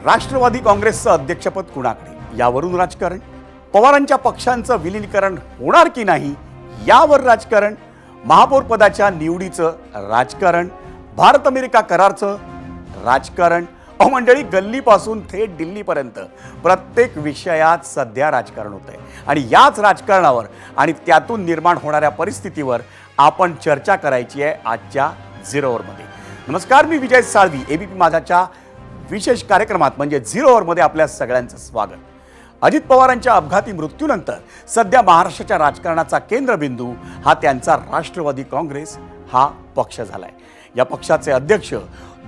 राष्ट्रवादी काँग्रेसचं अध्यक्षपद कुणाकडे यावरून राजकारण, पवारांच्या पक्षांचं विलीनीकरण होणार की नाही यावर राजकारण, महापौर पदाच्या निवडीचं राजकारण, भारत अमेरिका करारचं राजकारण, मंडळी गल्लीपासून थेट दिल्लीपर्यंत प्रत्येक विषयात सध्या राजकारण होत आहे आणि याच राजकारणावर आणि त्यातून निर्माण होणाऱ्या परिस्थितीवर आपण चर्चा करायची आहे आजच्या झिरो अवरमध्ये. नमस्कार, मी विजय साळवी. एबीपी माझाच्या विशेष कार्यक्रमात म्हणजे झिरो अवरमध्ये आपल्या सगळ्यांचं स्वागत. अजित पवारांच्या अपघाती मृत्यूनंतर सध्या महाराष्ट्राच्या राजकारणाचा केंद्रबिंदू हा त्यांचा राष्ट्रवादी काँग्रेस हा पक्ष झालाय. या पक्षाचे अध्यक्ष,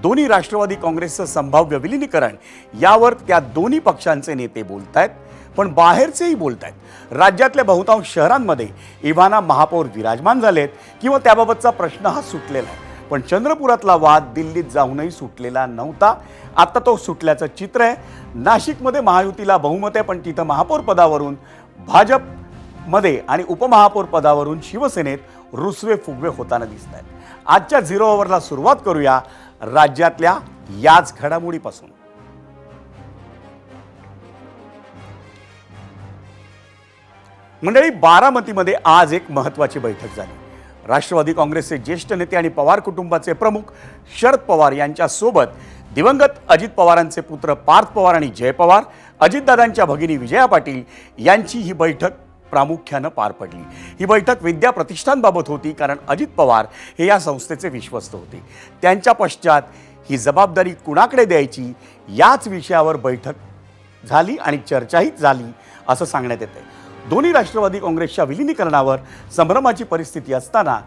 दोन्ही राष्ट्रवादी काँग्रेसचं संभाव्य विलीनीकरण यावर त्या दोन्ही पक्षांचे नेते बोलतायत, पण बाहेरचेही बोलतायत. राज्यातल्या बहुतांश शहरांमध्ये इव्हाना महापौर विराजमान झालेत किंवा त्याबाबतचा प्रश्न हा सुटलेला आहे. पण चंद्रपुरातला वाद दिल्लीत जाऊनही सुटलेला नव्हता. आता तो सुटल्याचं चित्र आहे. नाशिकमध्ये महायुतीला बहुमत आहे, पण तिथं महापौर पदावरून भाजपमध्ये आणि उपमहापौर पदावरून शिवसेनेत रुसवे फुगवे होताना दिसत आहेत. आजच्या झिरो अवरला सुरुवात करूया राज्यातल्या याच घडामोडीपासून. मंडळी, बारामतीमध्ये आज एक महत्त्वाची बैठक झाली. राष्ट्रवादी काँग्रेसचे ज्येष्ठ नेते आणि पवार कुटुंबाचे प्रमुख शरद पवार यांच्यासोबत दिवंगत अजित पवारांचे पुत्र पार्थ पवार आणि जय पवार, अजितदादांच्या भगिनी विजया पाटील यांची ही बैठक प्रामुख्यानं पार पडली. ही बैठक विद्या प्रतिष्ठानबाबत होती, कारण अजित पवार हे या संस्थेचे विश्वस्त होते. त्यांच्या पश्चात ही जबाबदारी कुणाकडे द्यायची याच विषयावर बैठक झाली आणि चर्चाही झाली असं सांगण्यात येते. दोन्ही राष्ट्रवादी काँग्रेसच्या विलीनीकरणावर संभ्रमाची परिस्थिती असताना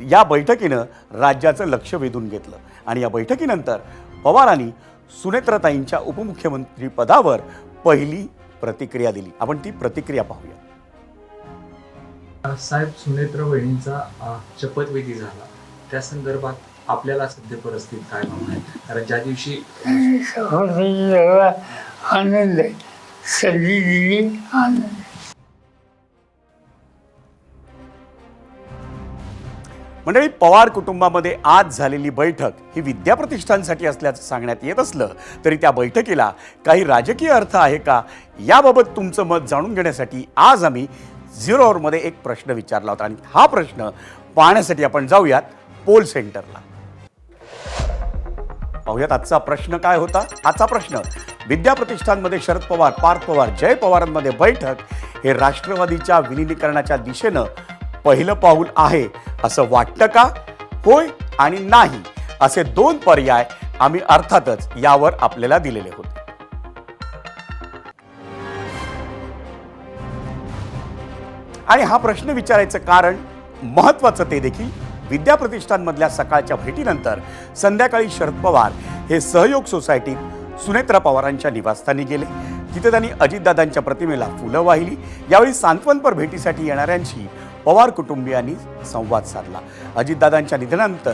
या बैठकीनं राज्याचं लक्ष वेधून घेतलं आणि या बैठकीनंतर पवारांनी सुनेत्रताईंच्या उपमुख्यमंत्री पदावर पहिली प्रतिक्रिया दिली. आपण ती प्रतिक्रिया पाहूया. साहेब, सुनेत्र वहिनींचा शपथविधी झाला, त्या संदर्भात आपल्याला सध्या परिस्थिती काय भावना आहे? कारण ज्या दिवशी आनंद आहे, सगळी दिली आनंद. मंडळी, पवार कुटुंबामध्ये आज झालेली बैठक ही विद्या प्रतिष्ठानसाठी असल्याचं सांगण्यात येत असलं तरी त्या बैठकीला काही राजकीय अर्थ आहे का याबाबत तुमचं मत जाणून घेण्यासाठी आज आम्ही झिरो अवरमध्ये एक प्रश्न विचारला होता आणि हा प्रश्न पाहण्यासाठी आपण जाऊयात पोल सेंटरला. पाहूयात आजचा प्रश्न काय होता. आजचा प्रश्न: विद्या प्रतिष्ठानमध्ये शरद पवार, पार्थ पवार, जय पवारांमध्ये बैठक हे राष्ट्रवादीच्या विलीनीकरणाच्या दिशेनं पहिलं पाऊल आहे असं वाटतं का? होय आणि नाही असे दोन पर्याय आम्ही अर्थातच यावर आपल्याला दिलेले होते. आणि हा प्रश्न विचारायचं कारण महत्वाचं ते देखील विद्या प्रतिष्ठानमधल्या सकाळच्या भेटीनंतर संध्याकाळी शरद पवार हे सहयोग सोसायटीत सुनेत्रा पवारांच्या निवासस्थानी गेले. तिथे त्यांनी अजितदादांच्या प्रतिमेला फुलं वाहिली. यावेळी सांत्वनपर भेटीसाठी येणाऱ्यांशी पवार कुटुंबियांनी संवाद साधला. अजितदादांच्या निधनानंतर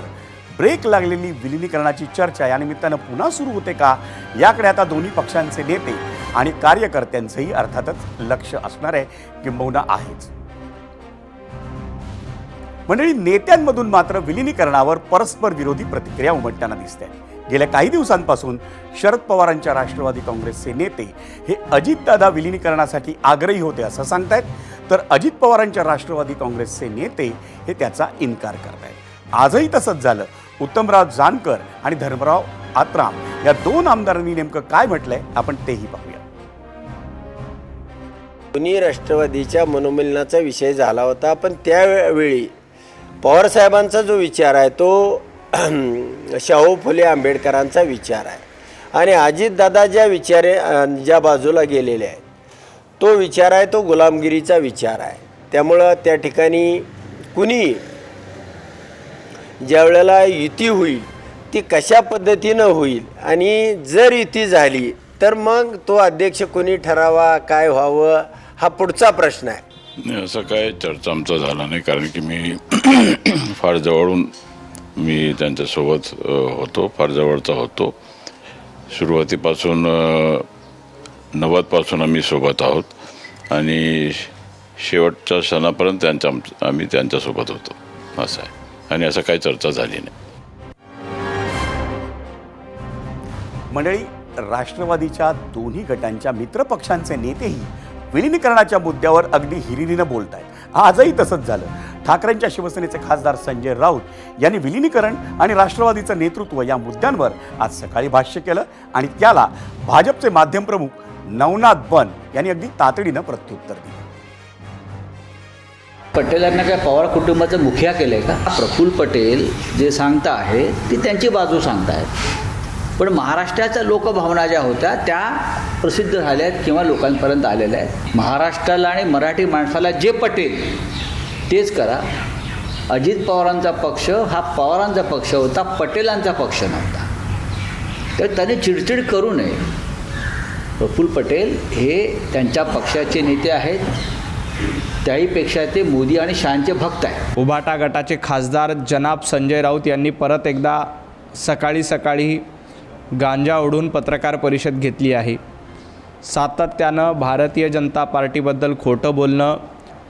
ब्रेक लागलेली विलीनीकरणाची चर्चा या निमित्तानं पुन्हा सुरू होते का याकडे आता दोन्ही पक्षांचे नेते आणि कार्यकर्त्यांचंही अर्थातच लक्ष असणार आहे, किंबहुना आहेच. मंडळी, नेत्यांमधून मात्र विलीनीकरणावर परस्पर विरोधी प्रतिक्रिया उमटताना दिसते. गेल्या काही दिवसांपासून शरद पवारांच्या राष्ट्रवादी काँग्रेसचे नेते हे अजितदादा विलीनीकरणासाठी आग्रही होते असं सांगतायत, तर अजित पवारांच्या राष्ट्रवादी काँग्रेसचे नेते हे त्याचा इन्कार करतायत. आजही तसंच झालं. उत्तमराव जानकर आणि धर्मराव आत्राम या दोन आमदारांनी नेमकं काय म्हटलंय आपण तेही पाहूया. दोन्ही राष्ट्रवादीच्या मनोमिलनाचा विषय झाला होता, पण त्यावेळी पवारसाहेबांचा जो विचार आहे तो शाहू फुले आंबेडकरांचा विचार आहे आणि अजितदादा ज्या बाजूला गेलेले आहेत तो विचार आहे तो गुलामगिरीचा विचार आहे. त्यामुळं त्या ठिकाणी कुणी ज्या वेळेला युती होईल ती कशा पद्धतीनं होईल आणि जर युती झाली तर मग तो अध्यक्ष कोणी ठरावा, काय व्हावं हा पुढचा प्रश्न आहे. असं काय चर्चा आमचा झाला नाही, कारण की मी फार जवळून मी त्यांच्यासोबत होतो, फार जवळचा होतो. सुरुवातीपासून 90पासून आम्ही सोबत आहोत आणि शेवटच्या क्षणापर्यंत आम्ही त्यांच्यासोबत होतो असं आहे. आणि असं काही चर्चा झाली नाही. मंडळी, राष्ट्रवादीच्या दोन्ही गटांच्या मित्रपक्षांचे नेतेही विलिनीकरणाच्या मुद्द्यावर अगदी हिरिरीनं बोलत आहेत. आजही तसंच झालं. ठाकरेंच्या शिवसेनेचे खासदार संजय राऊत यांनी विलिनीकरण आणि राष्ट्रवादीचं नेतृत्व या मुद्द्यांवर आज सकाळी भाष्य केलं आणि त्याला भाजपचे माध्यम प्रमुख नवनाथ बन यांनी अगदी तातडीनं प्रत्युत्तर दिलं. पटेलांना काय पवार कुटुंबाचं मुखिया केलं आहे का? प्रफुल्ल पटेल जे सांगता आहे ती त्यांची बाजू सांगतायत, पण महाराष्ट्राच्या लोकभावना ज्या होत्या त्या प्रसिद्ध झाल्या आहेत किंवा लोकांपर्यंत आलेल्या आहेत. महाराष्ट्राला आणि मराठी माणसाला जे पटेल तेच करा. अजित पवारांचा पक्ष हा पवारांचा पक्ष होता, पटेलांचा पक्ष नव्हता. तर त्याने चिडचिड करू नये. प्रफुल्ल पटेल हे त्यांच्या पक्षाचे नेते आहेत, त्याहीपेक्षा ते मोदी आणि शहांचे भक्त आहेत. उभाटा गटाचे खासदार जनाब संजय राऊत यांनी परत एकदा सकाळी गांजा ओढून पत्रकार परिषद घेतली आहे. सातत्यानं भारतीय जनता पार्टीबद्दल खोटं बोलणं,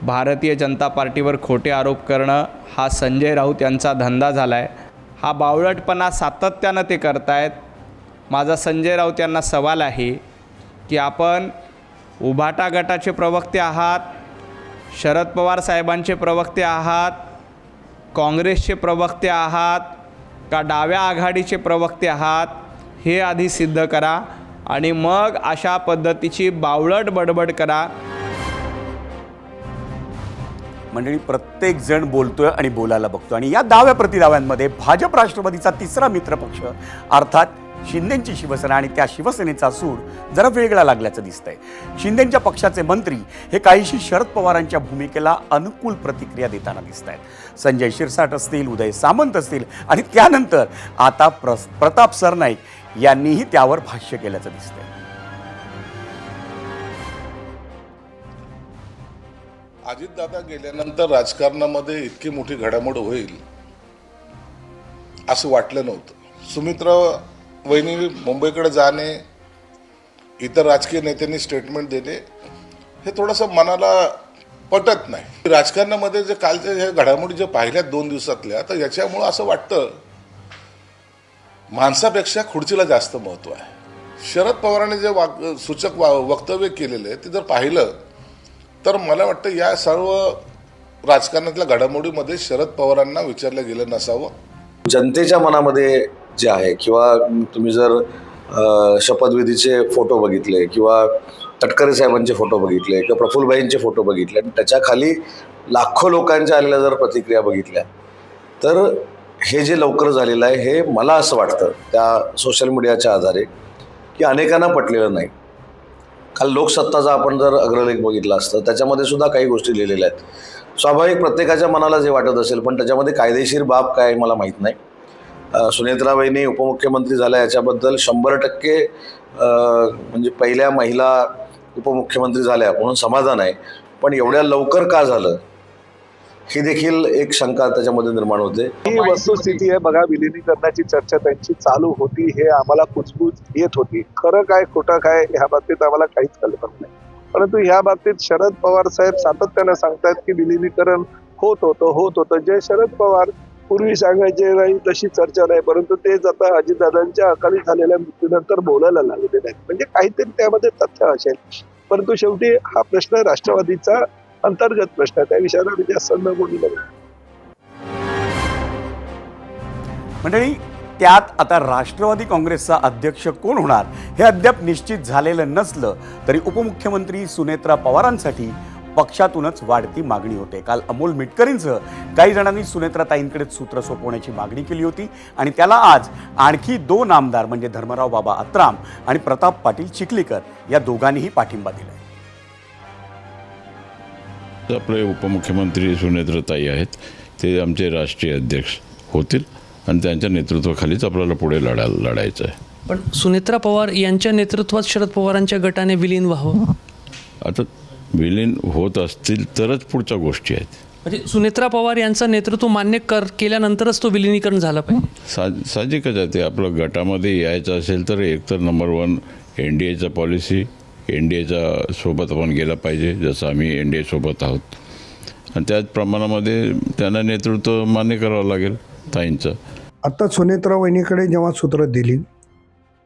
भारतीय जनता पार्टीवर खोटे आरोप करणं हा संजय राऊत यांचा धंदा झाला आहे. हा बावळटपणा सातत्यानं ते करतायत. माझा संजय राऊत यांना सवाल आहे की आपण उभाटा गटाचे प्रवक्ते आहात, शरद पवार साहेबांचे प्रवक्ते आहात, काँग्रेसचे प्रवक्ते आहात का डाव्या आघाडीचे प्रवक्ते आहात हे आधी सिद्ध करा आणि मग अशा पद्धतीची बावळट बडबड करा. मंडळी, प्रत्येक जण बोलतोय आणि बोलायला बघतोय आणि या दाव्या प्रतिदाव्यांमध्ये भाजप राष्ट्रवादीचा तिसरा मित्रपक्ष अर्थात शिंदेंची शिवसेना आणि त्या शिवसेनेचा सूर जरा वेगळा लागल्याचं दिसतंय. शिंदेंच्या पक्षाचे मंत्री हे काहीशी शरद पवारांच्या भूमिकेला अनुकूल प्रतिक्रिया देताना दिसत आहेत. संजय शिरसाट असतील, उदय सामंत असतील आणि त्यानंतर आता प्रताप सरनाईक यांनीही त्यावर भाष्य केल्याचं दिसतंय. अजितदादा गेल्यानंतर राजकारणामध्ये इतकी मोठी घडामोड होईल असं वाटलं नव्हतं. सुमित्रा वहिनी मुंबईकडे जाणे, इतर राजकीय नेत्यांनी स्टेटमेंट देणे हे थोडंसं मनाला पटत नाही. राजकारणामध्ये जे कालच्या ह्या घडामोडी जे पाहिल्यात 2 दिवसातल्या, तर याच्यामुळं असं वाटतं माणसापेक्षा खुर्चीला जास्त महत्त्व आहे. शरद पवारांनी जे सूचक वक्तव्य केलेलं आहे ते जर पाहिलं तर मला वाटतं या सर्व राजकारणातल्या घडामोडीमध्ये शरद पवारांना विचारलं गेलं नसावं. जनतेच्या मनामध्ये जे आहे किंवा तुम्ही जर शपथविधीचे फोटो बघितले किंवा तटकरे साहेबांचे फोटो बघितले किंवा प्रफुल्लभाईंचे फोटो बघितले आणि त्याच्या खाली लाखो लोकांच्या आलेल्या जर प्रतिक्रिया बघितल्या तर हे जे लवकर झालेलं आहे हे मला असं वाटतं त्या सोशल मीडियाच्या आधारे की अनेकांना पटलेलं नाही. काल लोकसत्ताचा आपण जर अग्रलेख बघितला असतं त्याच्यामध्ये सुद्धा काही गोष्टी लिहिलेल्या आहेत. स्वाभाविक प्रत्येकाच्या मनाला जे वाटत असेल, पण त्याच्यामध्ये कायदेशीर बाब काय मला माहीत नाही. सुनेत्राबाईंनी उपमुख्यमंत्री झाल्या याच्याबद्दल 100% म्हणजे पहिल्या महिला उपमुख्यमंत्री झाल्या म्हणून समाधान आहे, पण एवढ्या लवकर का झालं ही देखील एक शंका त्याच्यामध्ये निर्माण होते. ही वस्तुस्थिती आहे. बघा, विलिनीकरणाची चर्चा त्यांची चालू होती, हे आम्हाला कुजबूज येत होती. खरं काय खोटं काय ह्या बाबतीत आम्हाला काहीच कल्पना नाही. परंतु ह्या बाबतीत शरद पवार साहेब सातत्यानं सांगतात की विलिनीकरण होत होतं. जे शरद पवार पूर्वी सांगायचे नाही तशी चर्चा नाही, परंतु तेच आता अजितदादांच्या अकाली झालेल्या मृत्यूनंतर बोलायला लागले नाहीत. म्हणजे काहीतरी त्यामध्ये तथ्य असेल. परंतु शेवटी हा प्रश्न राष्ट्रवादीचा अंतर्गत प्रश्न, त्या विषयाला जास्त न बोलू लागेल. मंडळी, त्यात आता राष्ट्रवादी काँग्रेसचा अध्यक्ष कोण होणार हे अद्याप निश्चित झालेलं नसलं तरी उपमुख्यमंत्री सुनेत्रा पवारांसाठी पक्षातूनच वाढती मागणी होते. काल अमोल मिटकरींसह काही जणांनी सुनेत्राताईंकडे सूत्र सोपवण्याची मागणी केली होती आणि त्याला आज आणखी 2 आमदार म्हणजे धर्मराव बाबा अत्राम आणि प्रताप पाटील चिखलीकर या दोघांनीही पाठिंबा दिला. आपले उपमुख्यमंत्री सुनेत्राताई आहेत, ते आमचे राष्ट्रीय अध्यक्ष होतील आणि त्यांच्या नेतृत्वाखालीच आपल्याला पुढे लढायचं आहे. पण सुनेत्रा पवार यांच्या नेतृत्वात शरद पवारांच्या गटाने विलीन व्हावं. आता विलीन होत असतील तरच पुढच्या गोष्टी आहेत. म्हणजे सुनेत्रा पवार यांचं नेतृत्व मान्य केल्यानंतरच तो विलिनीकरण झालं पाहिजे. साहजिकच आहे ते. आपलं गटामध्ये यायचं असेल तर एकतर नंबर 1 NDAचा पॉलिसी, NDAच्या सोबत आपण गेला पाहिजे जसं आम्ही NDA सोबत आहोत आणि त्याच प्रमाणामध्ये त्यांना नेतृत्व मान्य करावं लागेल ताईंचं. आता सुनेत्रा वहिनीकडे जेव्हा सूत्र दिली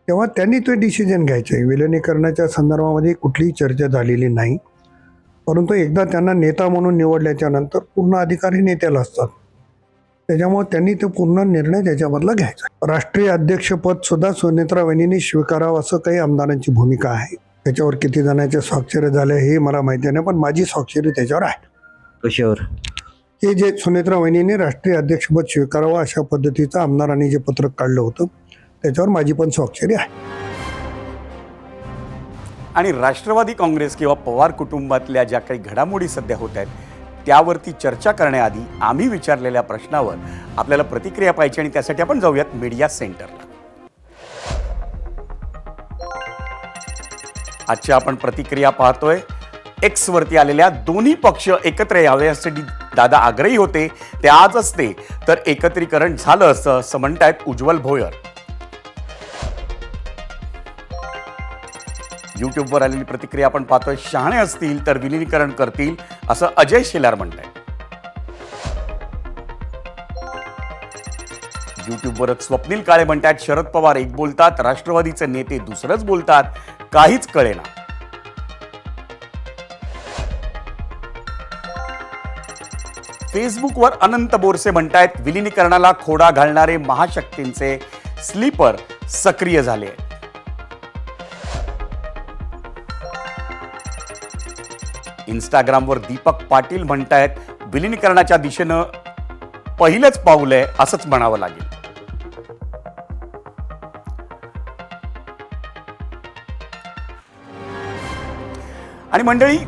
तेव्हा त्यांनी तो डिसिजन घ्यायचा आहे. विलिनीकरणाच्या संदर्भामध्ये कुठलीही चर्चा झालेली नाही, परंतु एकदा त्यांना नेता म्हणून निवडल्याच्या नंतर पूर्ण अधिकार हे नेत्याला असतात. त्याच्यामुळे त्यांनी तो पूर्ण निर्णय त्याच्यामधला घ्यायचा. राष्ट्रीय अध्यक्षपद सुद्धा सुनेत्रा वहिनींनी स्वीकारावं असं काही आमदारांची भूमिका आहे. त्याच्यावर किती जणांच्या स्वाक्षऱ्या झाल्या हे मला माहिती नाही, पण माझी स्वाक्षरी त्याच्यावर आहे. कशावर? हे जे सुनेत्रा वहिनींनी राष्ट्रीय अध्यक्षपद स्वीकारावं अशा पद्धतीचं आमदारांनी जे पत्रक काढलं होतं त्याच्यावर माझी पण स्वाक्षरी आहे. आणि राष्ट्रवादी काँग्रेस किंवा पवार कुटुंबातल्या ज्या काही घडामोडी सध्या होत आहेत त्यावरती चर्चा करण्याआधी आम्ही विचारलेल्या प्रश्नावर आपल्याला प्रतिक्रिया पाहिजे आणि त्यासाठी आपण जाऊयात मीडिया सेंटरला. आजच्या आपण प्रतिक्रिया पाहतोय. एक्स वरती आलेल्या दोन्ही पक्ष एकत्र यावे यासाठी दादा आग्रही होते, ते आज असते तर एकत्रीकरण झालं असतं असं म्हणतायत उज्ज्वल भोयर. यूट्यूबवर आलेली प्रतिक्रिया आपण पाहतोय. शहाणे असतील तर विलिनीकरण करतील असं अजय शेलार म्हणतायत. यूट्यूबवरच स्वप्नील काळे म्हणतात शरद पवार एक बोलतात, राष्ट्रवादीचे नेते दुसरंच बोलतात, काहीच कळेना. फेसबुकवर अनंत बोरसे म्हणतायत विलिनीकरणाला खोडा घालणारे महाशक्तींचे स्लीपर सक्रिय झाले. इंस्टाग्रामवर दीपक पाटील म्हणतायत विलिनीकरणाच्या दिशेनं पहिलंच पाऊल आहे असंच म्हणावं लागेल. आणि मंडळी,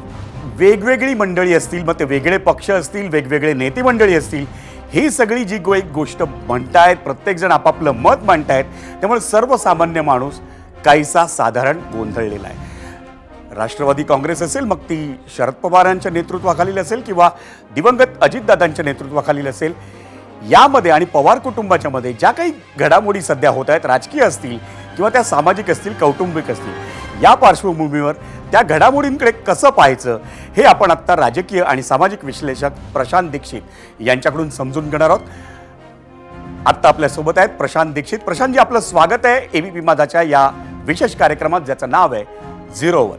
वेगवेगळी मंडळी असतील, मग ते वेगळे पक्ष असतील, वेगवेगळे नेते मंडळी असतील, ही सगळी जी एक गोष्ट म्हणतायत, प्रत्येकजण आपापलं मत मांडतायत, त्यामुळे सर्वसामान्य माणूस काहीसा साधारण गोंधळलेला आहे. राष्ट्रवादी काँग्रेस असेल, मग ती शरद पवारांच्या नेतृत्वाखालील असेल किंवा दिवंगत अजितदादांच्या नेतृत्वाखालील असेल, यामध्ये आणि पवार कुटुंबाच्या मध्ये ज्या काही घडामोडी सध्या होत आहेत, राजकीय असतील किंवा त्या सामाजिक असतील, कौटुंबिक असतील, या पार्श्वभूमीवर त्या घडामोडींकडे कसं पाहायचं हे आपण आत्ता राजकीय आणि सामाजिक विश्लेषक प्रशांत दीक्षित यांच्याकडून समजून घेणार आहोत. आत्ता आपल्यासोबत आहेत प्रशांत दीक्षित. प्रशांतजी, आपलं स्वागत आहे एबीपी माझाच्या या विशेष कार्यक्रमात ज्याचं नाव आहे झिरोवर.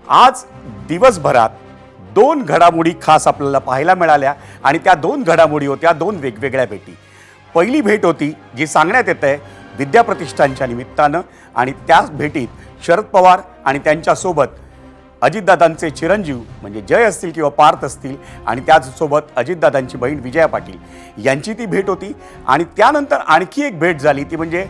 आज दिवसभरात दोन घडामोडी खास आपल्याला पाहायला मिळाल्या आणि त्या दोन घडामोडी होत्या दोन वेगवेगळ्या भेटी. पहिली भेट होती जी सांगण्यात येत आहे विद्याप्रतिष्ठानच्या निमित्तानं, आणि त्याच भेटीत शरद पवार आणि त्यांच्यासोबत अजितदादांचे चिरंजीव म्हणजे जय असतील किंवा पार्थ असतील, आणि त्याचसोबत अजितदादांची बहीण विजया पाटील यांची ती भेट होती. आणि त्यानंतर आणखी एक भेट झाली, ती म्हणजे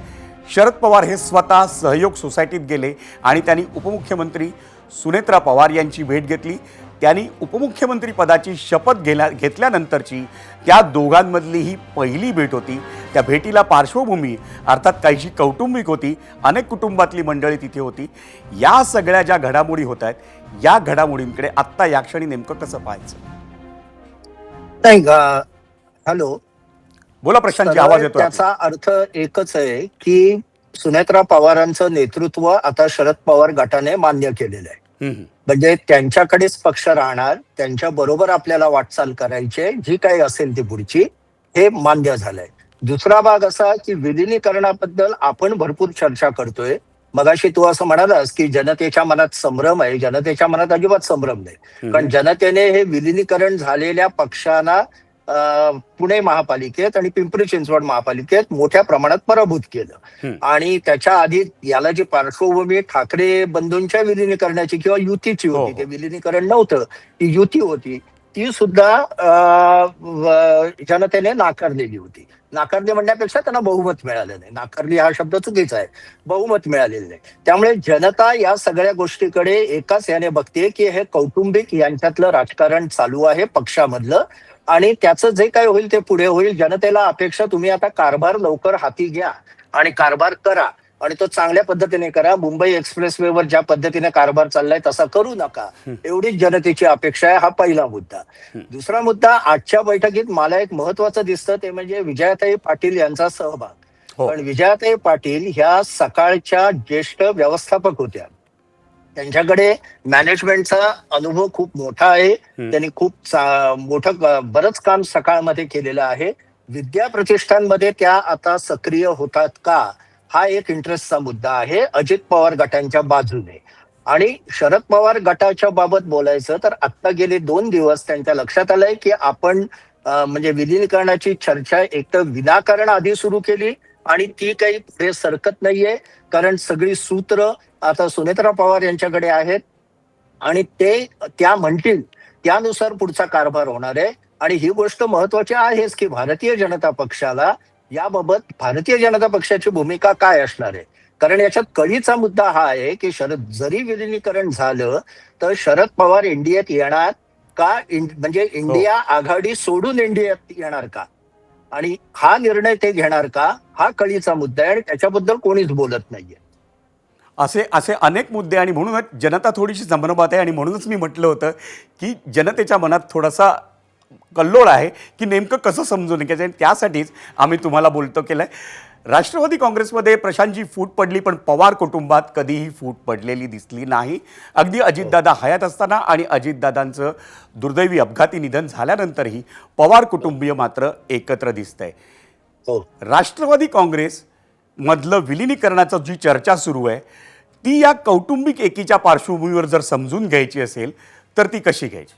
शरद पवार हे स्वतः सहयोग सोसायटीत गेले आणि त्यांनी उपमुख्यमंत्री सुनेत्रा पवार यांची भेट घेतली. त्यांनी उपमुख्यमंत्री पदाची शपथ घेतल्यानंतरची त्या दोघांमधली ही पहिली भेट होती. त्या भेटीला पार्श्वभूमी अर्थात काहीशी कौटुंबिक होती, अनेक कुटुंबातली मंडळी तिथे होती. या सगळ्या ज्या घडामोडी होत आहेत, या घडामोडींकडे आत्ता या क्षणी नेमकं कसं पाहायचं? नाही, हॅलो, बोला प्रशांतजी, आवाज येतो. त्याचा अर्थ एकच आहे की सुनेत्रा पवारांचं नेतृत्व आता शरद पवार गटाने मान्य केलेलं आहे. म्हणजे त्यांच्याकडेच पक्ष राहणार, त्यांच्या बरोबर आपल्याला वाटचाल करायची, जी काही असेल ती पुढची, हे मान्य झालंय. दुसरा भाग असा की विलिनीकरणाबद्दल आपण भरपूर चर्चा करतोय. मगाशी तू असं म्हणालास की जनतेच्या मनात संभ्रम आहे. जनतेच्या मनात अजिबात संभ्रम नाही, कारण जनतेने हे विलिनीकरण झालेल्या पक्षांना पुणे महापालिकेत आणि पिंपरी चिंचवड महापालिकेत मोठ्या प्रमाणात पराभूत केलं. आणि त्याच्या आधी याला जी पार्श्वभूमी ठाकरे बंधूंच्या विलिनीकरणाची किंवा युतीची होती, ते विलिनीकरण नव्हतं, ती युती होती, ती सुद्धा जनतेने नाकारलेली होती. नाकारली म्हणण्यापेक्षा त्यांना बहुमत मिळालं नाही. नाकारली हा शब्द चुकीचा आहे, बहुमत मिळालेलं नाही. त्यामुळे जनता या सगळ्या गोष्टीकडे एकाच याने बघते की हे कौटुंबिक यांच्यातलं राजकारण चालू आहे पक्षामधलं, आणि त्याचं जे काय होईल ते पुढे होईल. जनतेला अपेक्षा तुम्ही आता कारभार लवकर हाती घ्या आणि कारभार करा, आणि तो चांगल्या पद्धतीने करा. मुंबई एक्सप्रेसवेवर ज्या पद्धतीने कारभार चाललाय तसा करू नका, एवढीच जनतेची अपेक्षा आहे. हा पहिला मुद्दा. दुसरा मुद्दा, आजच्या बैठकीत मला एक महत्वाचं दिसतं, ते म्हणजे विजयाताई पाटील यांचा सहभाग. पण विजयाताई पाटील ह्या सकाळच्या ज्येष्ठ व्यवस्थापक होत्या. त्यांच्याकडे मॅनेजमेंटचा अनुभव खूप मोठा आहे. त्यांनी खूप मोठं बरंच काम सकाळमध्ये केलेलं आहे. विद्या प्रतिष्ठानमध्ये त्या आता सक्रिय होतात का, हा एक इंटरेस्टचा मुद्दा आहे अजित पवार गटांच्या बाजूने. आणि शरद पवार गटाच्या बाबत बोलायचं तर आता गेले 2 दिवस त्यांच्या लक्षात आलंय की आपण म्हणजे विलिनीकरणाची चर्चा एक तर विनाकारण आधी सुरू केली आणि ती काही पुढे सरकत नाहीये, कारण सगळी सूत्र आता सुनेत्रा पवार यांच्याकडे आहेत आणि ते त्या म्हणतील त्यानुसार पुढचा कारभार होणार आहे. आणि ही गोष्ट महत्वाची आहेच की भारतीय जनता पक्षाला याबाबत भारतीय जनता पक्षाची भूमिका काय असणार आहे, कारण याच्यात कळीचा मुद्दा हा आहे की जरी विलिनीकरण झालं तर शरद पवार इंडियात येणार का, म्हणजे इंडिया आघाडी सोडून इंडियात येणार का, आणि हा निर्णय ते घेणार का, हा कळीचा मुद्दा आहे आणि त्याच्याबद्दल कोणीच बोलत नाहीये. असे असे अनेक मुद्दे आणि म्हणूनच जनता थोडीशी संभ्रमात आहे आणि म्हणूनच मी म्हटलं होतं की जनतेच्या मनात थोडासा कल्लोळ आहे की नेमकं कसं समजून घ्यायचं. आणि त्यासाठीच आम्ही तुम्हाला बोलतो केलं आहे. राष्ट्रवादी काँग्रेसमध्ये प्रशांतची फूट पडली, पण पवार कुटुंबात कधीही फूट पडलेली दिसली नाही. अगदी अजितदादा हयात असताना आणि अजितदादांचं दुर्दैवी अपघाती निधन झाल्यानंतरही पवार कुटुंबीय मात्र एकत्र दिसतंय. राष्ट्रवादी काँग्रेस मधलं विलिनीकरणाचं जी चर्चा सुरू आहे ती या कौटुंबिक एकीच्या पार्श्वभूमीवर जर समजून घ्यायची असेल तर ती कशी घ्यायची?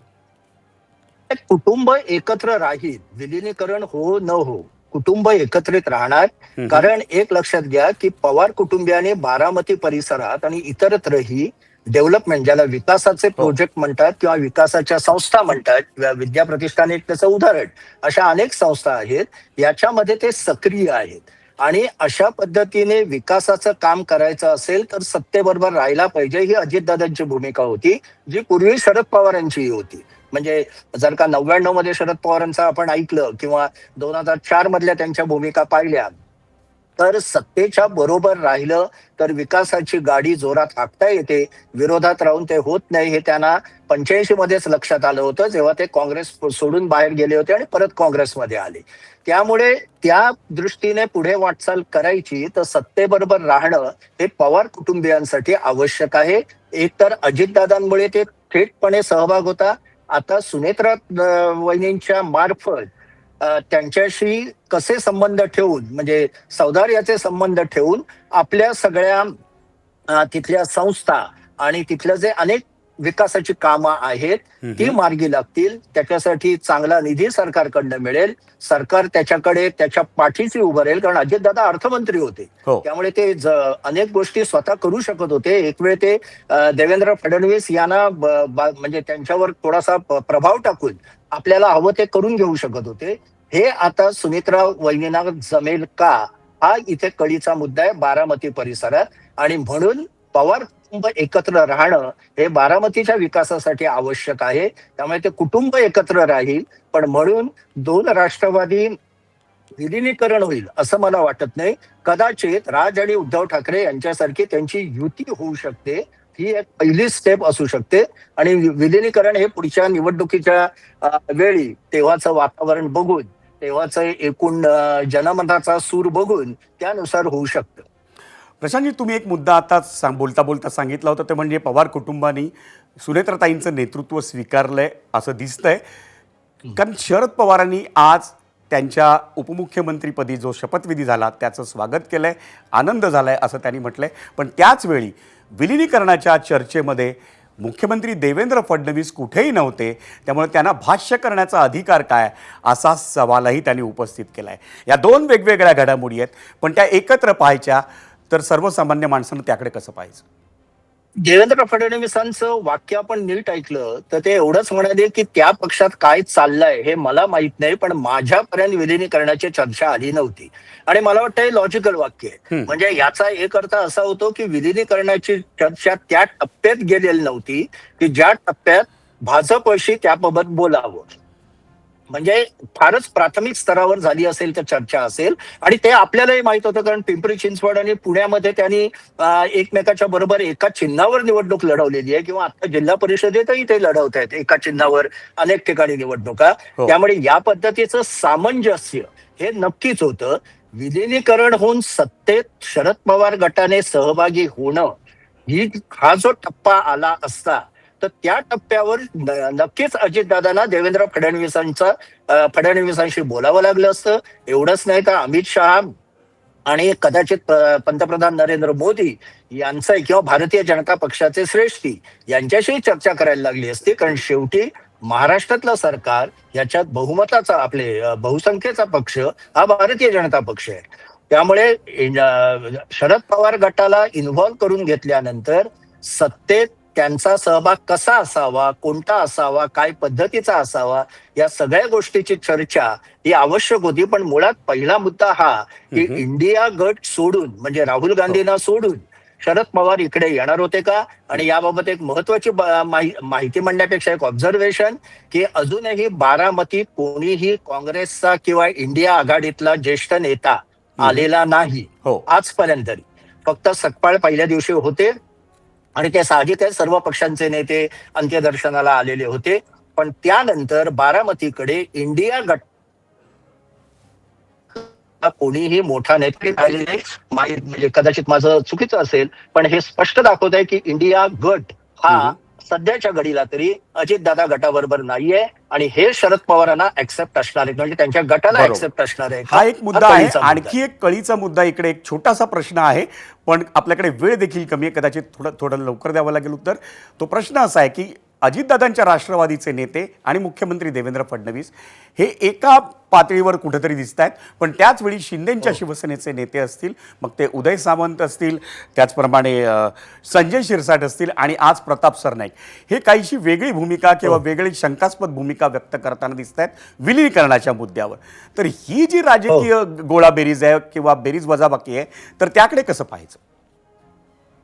कुटुंब एकत्र राहील, विलिनीकरण हो न हो कुटुंब एकत्रित राहणार. कारण एक लक्षात घ्या की पवार कुटुंबियाने बारामती परिसरात आणि इतरत्रही डेव्हलपमेंट, ज्याला विकासाचे प्रोजेक्ट म्हणतात किंवा विकासाच्या संस्था म्हणतात, विद्या प्रतिष्ठान एक त्याचं उदाहरण, अशा अनेक संस्था आहेत, याच्यामध्ये ते सक्रिय आहेत. आणि अशा पद्धतीने विकासाचं काम करायचं असेल तर सत्तेबरोबर राहायला पाहिजे, ही अजितदादांची भूमिका होती, जी पूर्वी शरद पवारांचीही होती. म्हणजे जर का 99 मध्ये शरद पवारांचं आपण ऐकलं किंवा 2004 मधल्या त्यांच्या भूमिका पाहिल्या तर सत्तेच्या बरोबर राहिलं तर विकासाची गाडी जोरात हाकता येते, विरोधात राहून ते होत नाही. हे त्यांना 85 मध्येच लक्षात आलं होतं, जेव्हा ते काँग्रेस सोडून बाहेर गेले होते आणि परत काँग्रेसमध्ये आले. त्यामुळे त्या दृष्टीने पुढे वाटचाल करायची तर सत्तेबरोबर राहणं हे पवार कुटुंबियांसाठी आवश्यक आहे. एकतर अजितदादांमुळे ते थेटपणे सहभाग होता, आता सुनेत्रा वहिनींच्या मार्फत त्यांच्याशी कसे संबंध ठेवून, म्हणजे सौदार्याचे संबंध ठेवून आपल्या सगळ्या तिथल्या संस्था आणि तिथल्या जे अनेक विकासाची कामं आहेत ती मार्गी लागतील. त्याच्यासाठी चांगला निधी सरकारकडनं मिळेल, सरकार त्याच्याकडे त्याच्या पाठीशी उभं राहील, कारण अजितदादा अर्थमंत्री होते, त्यामुळे ते अनेक गोष्टी स्वतः करू शकत होते. एक वेळ ते देवेंद्र फडणवीस यांना म्हणजे त्यांच्यावर थोडासा प्रभाव टाकून आपल्याला हवं ते करून घेऊ शकत होते. हे आता सुनेत्रा वहिनींना जमेल का, हा इथे कळीचा मुद्दा आहे बारामती परिसरात. आणि म्हणून पवार कुटुंब एकत्र राहणं हे बारामतीच्या विकासासाठी आवश्यक आहे. त्यामुळे ते कुटुंब एकत्र राहील, पण म्हणून 2 राष्ट्रवादी विलिनीकरण होईल असं मला वाटत नाही. कदाचित राज आणि उद्धव ठाकरे यांच्यासारखी त्यांची युती होऊ शकते, ही एक पहिली स्टेप असू शकते. आणि विलिनीकरण हे पुढच्या निवडणुकीच्या वेळी तेव्हाचं वातावरण बघून, तेव्हाचं एकूण जनमताचा सूर बघून त्यानुसार होऊ शकतं. प्रशांतजी, तुम्ही एक मुद्दा आता बोलता बोलता सांगितला होता, ते म्हणजे पवार कुटुंबाने सुनेत्राताईंचं नेतृत्व स्वीकारलंय असं दिसतंय. कारण शरद पवारांनी आज त्यांच्या उपमुख्यमंत्रीपदी जो शपथविधी झाला त्याचं स्वागत केलंय, आनंद झालाय असं त्यांनी म्हटलंय. पण त्याच वेळी विलिनीकरणाच्या चर्चेमध्ये मुख्यमंत्री देवेंद्र फडणवीस कुठेही नव्हते, त्यामुळे त्यांना भाष्य करण्याचा अधिकार काय असा सवालही त्यांनी उपस्थित केला आहे. या 2 वेगवेगळ्या घडामोडी आहेत, पण त्या एकत्र पाहायच्या तर सर्वसामान्य माणसानं त्याकडे कसं पाहायचं? देवेंद्र फडणवीसांचं वाक्य आपण नीट ऐकलं तर ते एवढंच म्हणाले की त्या पक्षात काय चाललंय हे मला माहित नाही, पण माझ्यापर्यंत विलिनीकरणाची चर्चा आली नव्हती. आणि मला वाटतं हे लॉजिकल वाक्य आहे. म्हणजे याचा एक अर्थ असा होतो की विलिनीकरणाची चर्चा त्या टप्प्यात गेलेली नव्हती की ज्या टप्प्यात भाजपशी त्याबाबत बोलावं. म्हणजे फारच प्राथमिक स्तरावर झाली असेल तर चर्चा असेल. आणि ते आपल्यालाही माहित होतं, कारण पिंपरी चिंचवड आणि पुण्यामध्ये त्यांनी एकमेकाच्या बरोबर एका चिन्हावर निवडणूक लढवलेली आहे, किंवा आता जिल्हा परिषदेतही ते लढवत आहेत एका चिन्हावर अनेक ठिकाणी निवडणुका. त्यामुळे या पद्धतीचं सामंजस्य हे नक्कीच होतं. विलिनीकरण होऊन सत्तेत शरद पवार गटाने सहभागी होणं हा जो टप्पा आला असता तर त्या टप्प्यावर नक्कीच अजितदादांना देवेंद्र फडणवीसांशी बोलावं लागलं असतं. एवढंच नाही तर अमित शहा आणि कदाचित पंतप्रधान नरेंद्र मोदी यांचं किंवा भारतीय जनता पक्षाचे श्रेष्ठी यांच्याशी चर्चा करायला लागली असती, कारण शेवटी महाराष्ट्रातलं सरकार याच्यात बहुमताचा बहुसंख्येचा पक्ष हा भारतीय जनता पक्ष आहे. त्यामुळे शरद पवार गटाला इन्व्हॉल्व्ह करून घेतल्यानंतर सत्तेत त्यांचा सहभाग कसा असावा, कोणता असावा, काय पद्धतीचा असावा, या सगळ्या गोष्टीची चर्चा ही आवश्यक होती. पण मुळात पहिला मुद्दा हा की इंडिया गट सोडून म्हणजे राहुल गांधींना सोडून शरद पवार इकडे येणार होते का? आणि याबाबत एक महत्वाची माहिती म्हणण्यापेक्षा एक ऑब्झर्वेशन की अजूनही बारामतीत कोणीही काँग्रेसचा किंवा इंडिया आघाडीतला ज्येष्ठ नेता आलेला नाही आजपर्यंत. फक्त सकपाळ पहिल्या दिवशी होते आणि ते साहजिक आहे, सर्व पक्षांचे नेते अंत्यदर्शनाला आलेले होते. पण त्यानंतर बारामतीकडे इंडिया गट कोणीही मोठा नेता आलेला नाही. म्हणजे कदाचित माझं चुकीचं असेल, पण हे स्पष्ट दाखवत आहे की इंडिया गट हा सध्याच्या घडीला तरी अजितदादा गटाबरोबर नाहीये आणि हे शरद पवारांना ऍक्सेप्ट असणार आहे, म्हणजे त्यांच्या गटाला ऍक्सेप्ट असणार आहे. हा एक मुद्दा आहे. आणखी एक कळीचा मुद्दा इकडे, एक छोटासा प्रश्न आहे, पण आपल्याकडे वेळ देखील कमी आहे, कदाचित थोडं लवकर द्यावं लागेल उत्तर. तो प्रश्न असा आहे की अजितदादांच्या राष्ट्रवादीचे नेते आणि मुख्यमंत्री देवेंद्र फडणवीस हे एका पातळीवर कुठेतरी दिसत आहेत, पण त्याचवेळी शिंदेच्या शिवसेनेचे नेते असतील, मग ते उदय सामंत असतील, त्याचप्रमाणे संजय शिरसाट असतील आणि आज प्रताप सरनाईक, हे काहीशी वेगळी भूमिका किंवा वेगळी शंकास्पद भूमिका व्यक्त करताना दिसत आहेत विलीनीकरणाच्या मुद्द्यावर. तर ही जी राजकीय गोळाबेरीज आहे किंवा बेरीज वजाबाकी आहे, तर त्याकडे कसं पाहायचं?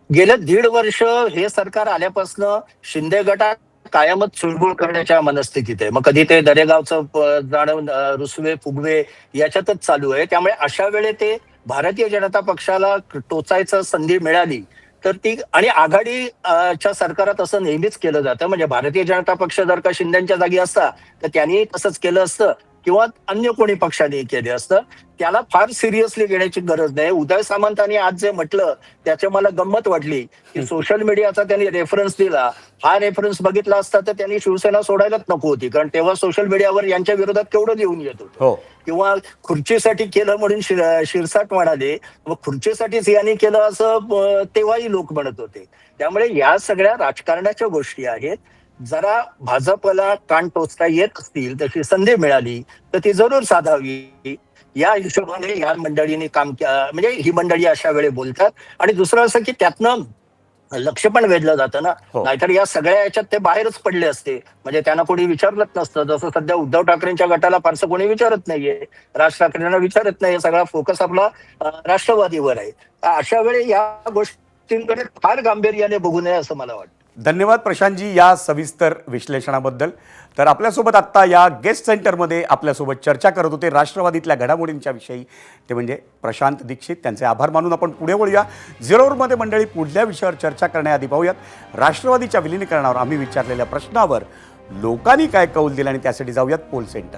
गेल्या 1.5 वर्ष हे सरकार आल्यापासून शिंदे गटात कायमच चुळबुळ करण्याच्या मनस्थितीत आहे. मग कधी ते दरेगावचं जाणं रुसवे फुगवे याच्यातच चालू आहे. त्यामुळे अशा वेळे ते भारतीय जनता पक्षाला टोचायचं संधी मिळाली तर ती, आणि आघाडीच्या सरकारात असं नेहमीच केलं जातं, म्हणजे भारतीय जनता पक्ष जर का शिंदेच्या जागी असता तर त्यांनी तसंच केलं असतं किंवा अन्य कोणी पक्षाने केले असतं. त्याला फार सिरियसली घेण्याची गरज नाही. उदय सामंतांनी आज जे म्हटलं त्याची मला गंमत वाटली की सोशल मीडियाचा त्यांनी रेफरन्स दिला. हा रेफरन्स बघितला असता तर त्यांनी शिवसेना सोडायलाच नको होती, कारण तेव्हा सोशल मीडियावर यांच्या विरोधात केवढं लिहून येत होतं. किंवा खुर्चीसाठी केलं म्हणून शिरसाट म्हणाले, मग खुर्चीसाठीच यांनी केलं असं तेव्हाही लोक म्हणत होते. त्यामुळे या सगळ्या राजकारणाच्या गोष्टी आहेत. जरा भाजपला कान टोचता येत असतील, तशी संधी मिळाली तर ती जरूर साधावी. या हिशोबाने या मंडळींनी काम म्हणजे ही मंडळी अशा वेळी बोलतात. आणि दुसरं असं की त्यातनं लक्ष पण वेधलं जातं ना, नाहीतर या सगळ्या याच्यात ते बाहेरच पडले असते, म्हणजे त्यांना कोणी विचारलंच नसतं. जसं सध्या उद्धव ठाकरेंच्या गटाला फारसं कोणी विचारत नाहीये, राज ठाकरेंना विचारत नाही, सगळा फोकस आपला राष्ट्रवादीवर आहे. अशा वेळी या गोष्टींकडे फार गांभीर्याने बघू नये असं मला वाटतं. धन्यवाद प्रशांतजी या सविस्तर विश्लेषणाबद्दल. तर आपल्यासोबत आत्ता या गेस्ट सेंटरमध्ये आपल्यासोबत चर्चा करत होते राष्ट्रवादीतल्या घडामोडींच्या विषयी, ते म्हणजे प्रशांत दीक्षित. त्यांचे आभार मानून आपण पुढे वळूया. झिरोवरमध्ये मंडळी पुढल्या विषयावर चर्चा करण्याआधी पाहूयात राष्ट्रवादीच्या विलीनीकरणावर आम्ही विचारलेल्या प्रश्नावर लोकांनी काय कौल दिला, आणि त्यासाठी जाऊयात पोल सेंटर.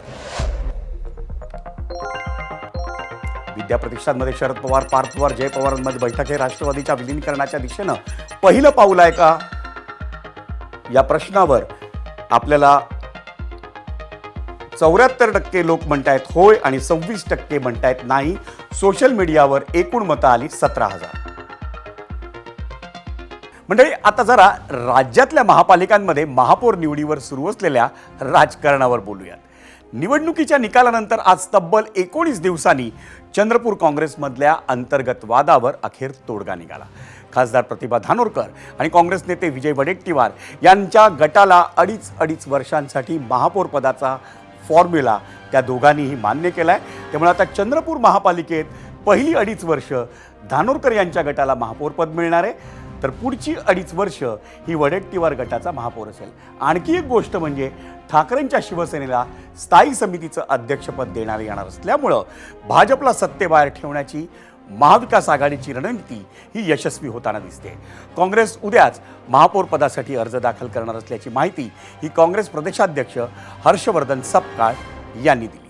विद्याप्रतिष्ठानमध्ये शरद पवार, पार्थ पवार, जय पवारांमध्ये बैठक आहे. राष्ट्रवादीच्या विलीनीकरणाच्या दिशेनं पहिलं पाऊल आहे का, या प्रश्नावर आपल्याला 74% लोक म्हणतायत होय आणि 26% म्हणतायत नाही. सोशल मीडियावर एकूण मतं आली 17,000. मंडळी, आता जरा राज्यातल्या महापालिकांमध्ये महापौर निवडीवर सुरू असलेल्या राजकारणावर बोलूयात. निवडणुकीच्या निकालानंतर आज तब्बल 19 दिवसांनी चंद्रपूर काँग्रेसमधल्या अंतर्गत वादावर अखेर तोडगा निघाला. खासदार प्रतिभा धानोरकर आणि काँग्रेस नेते विजय वडेट्टीवार यांच्या गटाला अडीच वर्षांसाठी महापौर पदाचा फॉर्म्युला त्या दोघांनीही मान्य केला आहे. त्यामुळे आता चंद्रपूर महापालिकेत पहिली 2.5 वर्ष धानोरकर यांच्या गटाला महापौरपद मिळणार आहे, तर पुढची 2.5 वर्ष ही वडेट्टीवार गटाचा महापौर असेल. आणखी एक गोष्ट म्हणजे ठाकरेंच्या शिवसेनेला स्थायी समितीचं अध्यक्षपद देण्यात येणार असल्यामुळं भाजपला सत्तेबाहेर ठेवण्याची महाविकास आघाडीची रणनीती ही यशस्वी होताना दिसते. काँग्रेस उद्याच महापौर पदासाठी अर्ज दाखल करणार असल्याची माहिती ही काँग्रेस प्रदेशाध्यक्ष हर्षवर्धन सपकाळ यांनी दिली.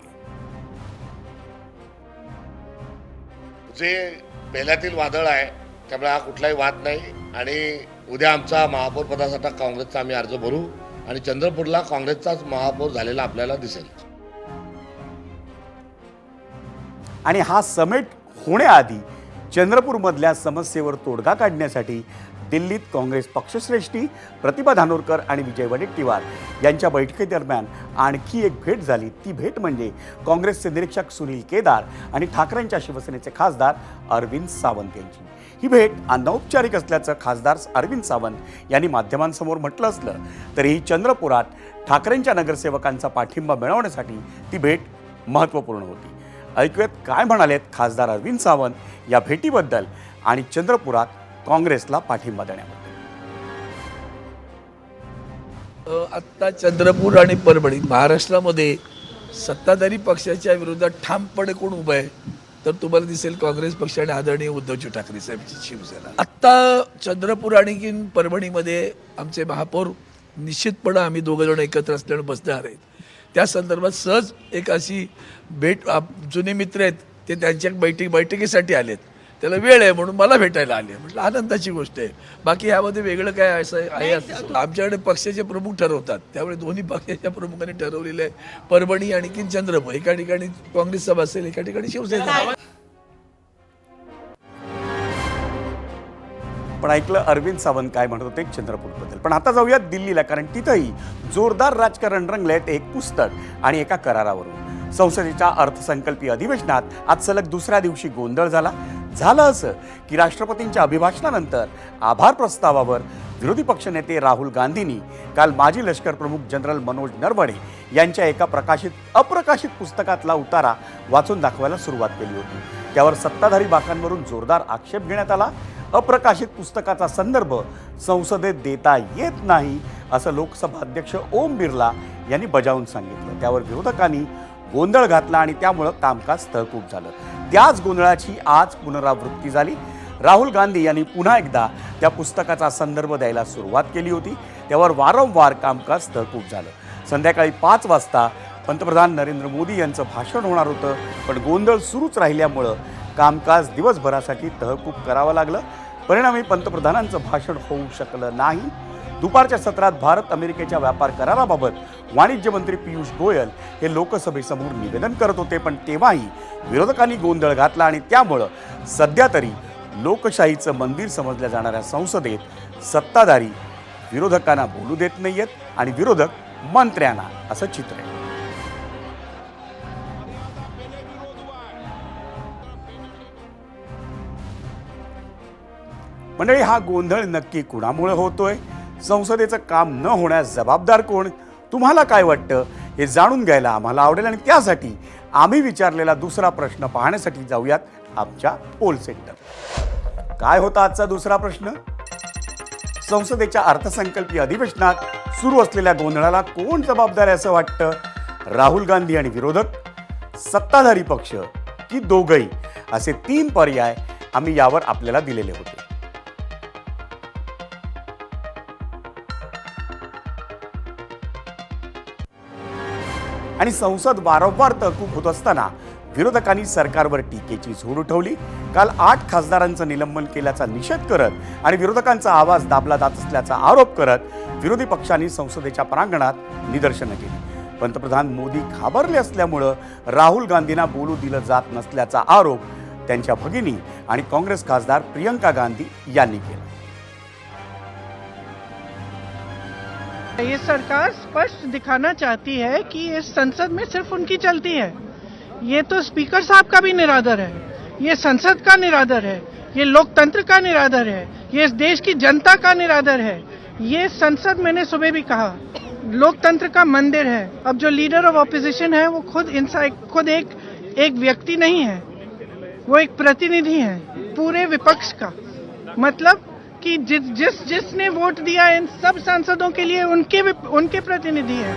जे पेल्यातील वादळ आहे त्यामुळे हा कुठलाही वाद नाही, आणि उद्या आमचा महापौर पदासाठी काँग्रेसचा आम्ही अर्ज भरू आणि चंद्रपूरला काँग्रेसचाच महापौर झालेला आपल्याला दिसेल. आणि हा समेट होण्याआधी चंद्रपूरमधल्या समस्येवर तोडगा काढण्यासाठी दिल्लीत काँग्रेस पक्षश्रेष्ठी प्रतिभा धानोरकर आणि विजय वडेट्टीवार यांच्या बैठकीदरम्यान आणखी एक भेट झाली. ती भेट म्हणजे काँग्रेसचे निरीक्षक सुनील केदार आणि ठाकरेंच्या शिवसेनेचे खासदार अरविंद सावंत यांची. ही भेट अनौपचारिक असल्याचं खासदार अरविंद सावंत यांनी माध्यमांसमोर म्हटलं असलं तरीही चंद्रपुरात ठाकरेंच्या नगरसेवकांचा पाठिंबा मिळवण्यासाठी ती भेट महत्त्वपूर्ण होती. ऐकूयात काय म्हणालेत खासदार अरविंद सावंत या भेटीबद्दल आणि चंद्रपुरात काँग्रेसला पाठिंबा देण्याबद्दल. आत्ता चंद्रपूर आणि परभणी महाराष्ट्रामध्ये सत्ताधारी पक्षाच्या विरोधात ठामपणे कोण उभं आहे तर तुम्हाला दिसेल काँग्रेस पक्ष आणि आदरणीय उद्धवजी ठाकरे साहेबांची शिवसेना. आत्ता चंद्रपूर आणि परभणीमध्ये आमचे महापौर निश्चितपणे आम्ही दोघं जण एकत्र असल्यानं बसणार आहेत. त्या संदर्भात सहज एक अशी भेट जुने मित्र आहेत ते त्यांच्या बैठकीसाठी आलेत, त्याला वेळ आहे म्हणून मला भेटायला आले. म्हटलं आनंदाची गोष्ट आहे. बाकी यामध्ये वेगळं काय असं आहे असं आमच्याकडे पक्षाचे प्रमुख ठरवतात, त्यामुळे दोन्ही पक्षाच्या प्रमुखांनी ठरवलेलं आहे परभणी आणि चंद्रपूर. एका ठिकाणी काँग्रेस सभा असेल, एका ठिकाणी शिवसेना. पण ऐकलं अरविंद सावंत काय म्हणत होते चंद्रपूरबद्दल. पण आता जाऊयात दिल्लीला, कारण तिथंही जोरदार राजकारण रंगलेत एक पुस्तक आणि एका करारावरून. संसदेच्या अर्थसंकल्पीय अधिवेशनात आज सलग दुसऱ्या दिवशी गोंधळ झालं असं की राष्ट्रपतींच्या अभिभाषणानंतर आभार प्रस्तावावर विरोधी पक्षनेते राहुल गांधींनी काल माजी लष्कर प्रमुख जनरल मनोज नरवणे यांच्या एका अप्रकाशित पुस्तकातला उतारा वाचून दाखवायला सुरुवात केली होती. त्यावर सत्ताधारी बाकांवरून जोरदार आक्षेप घेण्यात आला. अप्रकाशित पुस्तकाचा संदर्भ संसदेत देता येत नाही असं लोकसभा अध्यक्ष ओम बिर्ला यांनी बजावून सांगितलं. त्यावर विरोधकांनी गोंधळ घातला आणि त्यामुळं कामकाज तहकूब झालं. त्याच गोंधळाची आज पुनरावृत्ती झाली. राहुल गांधी यांनी पुन्हा एकदा त्या पुस्तकाचा संदर्भ द्यायला सुरुवात केली होती. त्यावर वारंवार कामकाज तहकूब झालं. संध्याकाळी 5 वाजता पंतप्रधान नरेंद्र मोदी यांचं भाषण होणार होतं, पण गोंधळ सुरूच राहिल्यामुळं कामकाज दिवसभरासाठी तहकूब करावं लागलं. परिणामी पंतप्रधानांचं भाषण होऊ शकलं नाही. दुपारच्या सत्रात भारत अमेरिकेच्या व्यापार कराराबाबत वाणिज्य मंत्री पियुष गोयल हे लोकसभेसमोर निवेदन करत होते, पण तेव्हाही विरोधकांनी गोंधळ घातला आणि त्यामुळं सध्या तरी लोकशाहीचं मंदिर समजल्या जाणाऱ्या संसदेत सत्ताधारी विरोधकांना बोलू देत नाहीयेत आणि विरोधक मंत्र्यांना, असं चित्र आहे. मंडळी, हा गोंधळ नक्की कुणामुळे होतोय? संसदेचं काम न होण्यास जबाबदार कोण? तुम्हाला काय वाटतं हे जाणून घ्यायला आम्हाला आवडेल आणि त्यासाठी आम्ही विचारलेला दुसरा प्रश्न पाहण्यासाठी जाऊयात आमच्या पोल सेंटर. काय होता आजचा दुसरा प्रश्न? संसदेच्या अर्थसंकल्पीय अधिवेशनात सुरू असलेल्या गोंधळाला कोण जबाबदार आहे असं वाटतं? राहुल गांधी आणि विरोधक, सत्ताधारी पक्ष की दोघंही? असे 3 पर्याय आम्ही यावर आपल्याला दिलेले होते. आणि संसद वारंवार तहकूब होत असताना विरोधकांनी सरकारवर टीकेची झोड उठवली. काल 8 खासदारांचं निलंबन केल्याचा निषेध करत आणि विरोधकांचा आवाज दाबला जात असल्याचा आरोप करत विरोधी पक्षांनी संसदेच्या प्रांगणात निदर्शनं केली. पंतप्रधान मोदी घाबरले असल्यामुळं राहुल गांधींना बोलू दिलं जात नसल्याचा आरोप त्यांच्या भगिनी आणि काँग्रेस खासदार प्रियंका गांधी यांनी केला. ये सरकार स्पष्ट दिखाना चाहती है कि इस संसद में सिर्फ उनकी चलती है. ये तो स्पीकर साहब का भी निरादर है, ये संसद का निरादर है, ये लोकतंत्र का निरादर है, ये इस देश की जनता का निरादर है. ये संसद, मैंने सुबह भी कहा, लोकतंत्र का मंदिर है. अब जो लीडर ऑफ ऑपोजिशन है वो खुद एक व्यक्ति नहीं है, वो एक प्रतिनिधि है पूरे विपक्ष का. मतलब कि जिसने वोट दिया इन सब सांसदों के लिए उनके प्रतिनिधी है.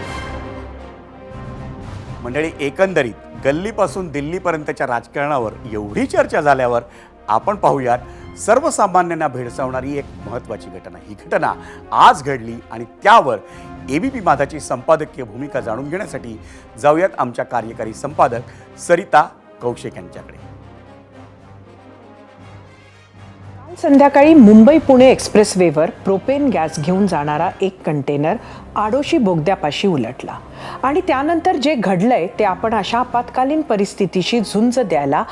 मंडळी, एकंदरीत गल्लीपासून दिल्लीपर्यंतच्या राजकारणावर एवढी चर्चा झाल्यावर आपण पाहूयात सर्वसामान्यांना भेडसावणारी एक महत्त्वाची घटना. ही घटना आज घडली आणि त्यावर एबीपी माझाची संपादकीय भूमिका जाणून घेण्यासाठी जाऊयात आमच्या कार्यकारी संपादक सरिता कौशिक यांच्याकडे. संध्याकाळी मुंबई पुणे एक्सप्रेसवेवर प्रोपेन गॅस घेऊन जाणारा एक कंटेनर आडोशी बोगद्यापाशी उलटला आणि त्यानंतर जे घडलंय ते आपण अशा आपत्कालीन परिस्थितीशी झुंज द्यायला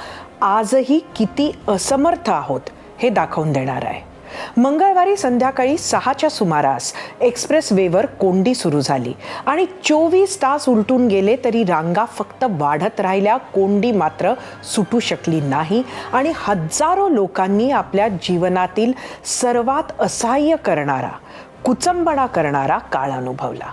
आजही किती असमर्थ आहोत हे दाखवून देणार आहे. मंगळवारी संध्याकाळी 6च्या सुमारास एक्सप्रेसवेवर कोंडी सुरू झाली आणि 24 तास उलटून गेले तरी रांगा फक्त वाढत राहिल्या, कोंडी मात्र सुटू शकली नाही आणि हजारो लोकांनी आपल्या जीवनातील सर्वात असहाय्य करणारा, कुचंबणा करणारा काळ अनुभवला.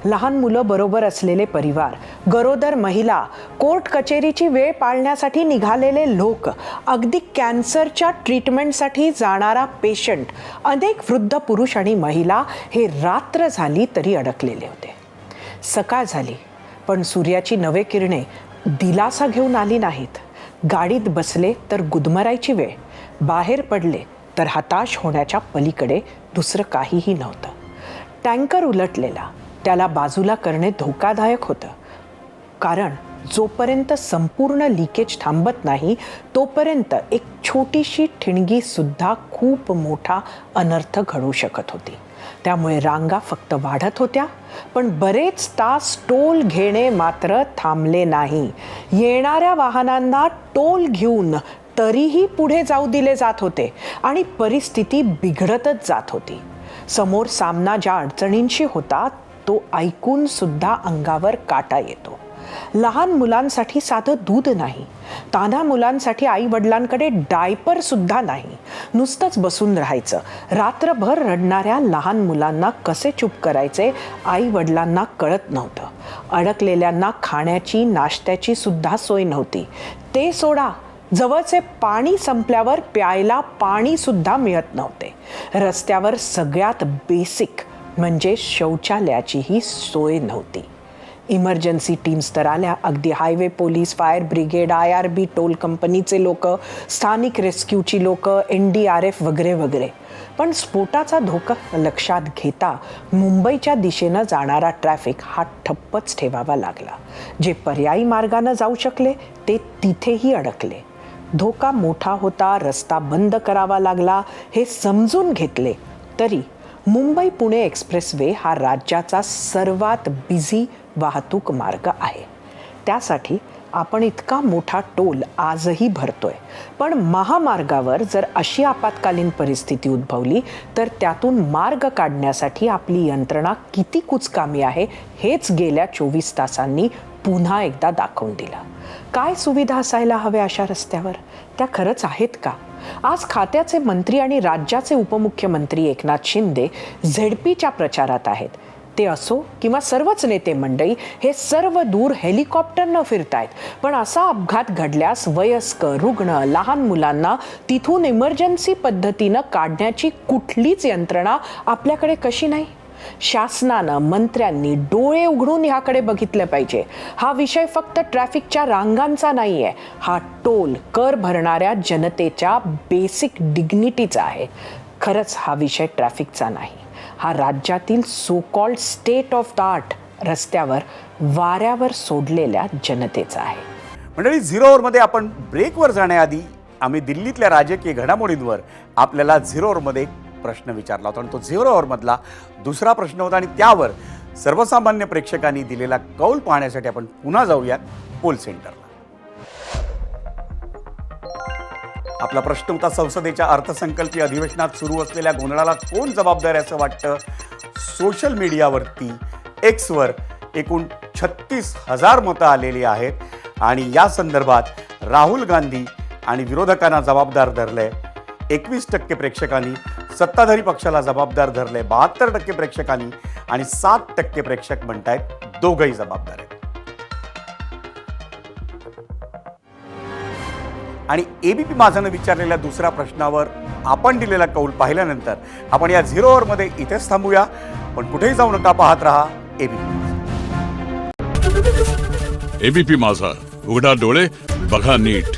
लहान मुलं बरोबर असलेले परिवार, गरोदर महिला, कोर्ट कचेरीची वेळ पाळण्यासाठी निघालेले लोक, अगदी कॅन्सरच्या ट्रीटमेंटसाठी जाणारा पेशंट, अनेक वृद्ध पुरुष आणि महिला हे रात्र झाली तरी अडकलेले होते. सकाळ झाली पण सूर्याची नवे किरणे दिलासा घेऊन आली नाहीत. गाडीत बसले तर गुदमरायची वेळ, बाहेर पडले तर हताश होण्याच्या पलीकडे दुसरं काहीही नव्हतं. टँकर उलटलेला, त्याला बाजूला करणे धोकादायक होतं, कारण जोपर्यंत संपूर्ण लिकेज थांबत नाही तोपर्यंत एक छोटीशी ठिणगी सुद्धा खूप मोठा अनर्थ घडू शकत होती. त्यामुळे रांगा फक्त वाढत होत्या, पण बरेच तास टोल घेणे मात्र थांबले नाही. येणाऱ्या वाहनांना टोल घेऊन तरीही पुढे जाऊ दिले जात होते आणि परिस्थिती बिघडतच जात होती. समोर सामना ज्या अडचणींशी होता तो ऐकून सुद्धा अंगावर काटा येतो. लहान मुलांसाठी साधं दूध नाही, तान्ह्या मुलांसाठी आई वडिलांकडे डायपर सुद्धा नाही, नुसतंच बसून राहायचं. रात्रभर रडणाऱ्या लहान मुलांना कसे चूप करायचे आई वडिलांना कळत नव्हतं. अडकलेल्यांना खाण्याची नाश्त्याची सुद्धा सोय नव्हती. ते सोडा, जवळचे पाणी संपल्यावर प्यायला पाणी सुद्धा मिळत नव्हते. रस्त्यावर सगळ्यात बेसिक म्हणजे शौचालयाचीही सोय नव्हती. इमर्जन्सी टीम्स तर आल्या, अगदी highway police, fire brigade, IRB, toll कंपनीचे लोक, स्थानिक रेस्क्यूची लोक, NDRF वगैरे वगैरे. पण स्फोटाचा धोका लक्षात घेता मुंबईच्या दिशेनं जाणारा ट्रॅफिक हा ठप्पच ठेवावा लागला. जे पर्यायी मार्गानं जाऊ शकले ते तिथेही अडकले. धोका मोठा होता, रस्ता बंद करावा लागला हे समजून घेतले तरी मुंबई पुणे एक्सप्रेसवे हा राज्याचा सर्वात बिझी वाहतूक मार्ग आहे. त्यासाठी आपण इतका मोठा टोल आजही भरतोय. पण महामार्गावर जर अशी आपत्कालीन परिस्थिती उद्भवली तर त्यातून मार्ग काढण्यासाठी आपली यंत्रणा किती कुचकामी आहे हेच गेल्या 24 तासांनी पुन्हा एकदा दाखवून दिलं. काय सुविधा असायला हव्या अशा रस्त्यावर? त्या खरंच आहेत का? आज खात्याचे मंत्री आणि राज्याचे उपमुख्यमंत्री एकनाथ शिंदे ZPच्या प्रचारात आहेत. ते असो किंवा सर्वच नेते मंडळी हे सर्व दूर हेलिकॉप्टरनं फिरतायत. पण असा अपघात घडल्यास वयस्कर, रुग्ण, लहान मुलांना तिथून इमर्जन्सी पद्धतीनं काढण्याची कुठलीच यंत्रणा आपल्याकडे कशी नाही? शासनानं, मंत्र्यांनी डोळे उघडून ह्याकडे बघितलं पाहिजे. हा विषय फक्त ट्रॅफिकच्या रांगांचा नाही आहे, हा टोल कर भरणाऱ्या जनतेच्या बेसिक डिग्निटीचा आहे. खरंच हा विषय ट्रॅफिकचा नाही, हा राज्यातील so called state of the art रस्त्यावर वाऱ्यावर सोडलेल्या जनतेचा आहे. मंडळी, 0 ओव्हरमध्ये आपण ब्रेकवर जाण्याआधी आम्ही दिल्लीतल्या राजकीय घडामोडींवर आपल्याला 0 ओव्हरमध्ये प्रश्न विचारला होता आणि तो 0 ओव्हरमधला दुसरा प्रश्न होता आणि त्यावर सर्वसामान्य प्रेक्षकांनी दिलेला कौल पाहण्यासाठी आपण पुन्हा जाऊयात पोल सेंटरला. आपला प्रश्न होता, संसदेच्या अर्थसंकल्पीय अधिवेशनात सुरू असलेल्या गोंधळाला कोण जबाबदार आहे असं वाटतं? सोशल मीडियावरती एक्सवर एकूण 36,000 मतं आलेली आहेत आणि या संदर्भात राहुल गांधी आणि विरोधकांना जबाबदार धरलंय 21% प्रेक्षकांनी, सत्ताधारी पक्षाला जबाबदार धरले 72% प्रेक्षकांनी आणि 7% प्रेक्षक म्हणतायत दोघंही जबाबदार आहेत. आणि ABP माझानं विचारलेल्या दुसऱ्या प्रश्नावर आपण दिलेला कौल पाहिल्यानंतर आपण या 0 ओव्हरमध्ये इथेच थांबूया. पण कुठेही जाऊ नका, पाहत रहा ABP माझा, उघडा डोळे बघा नीट.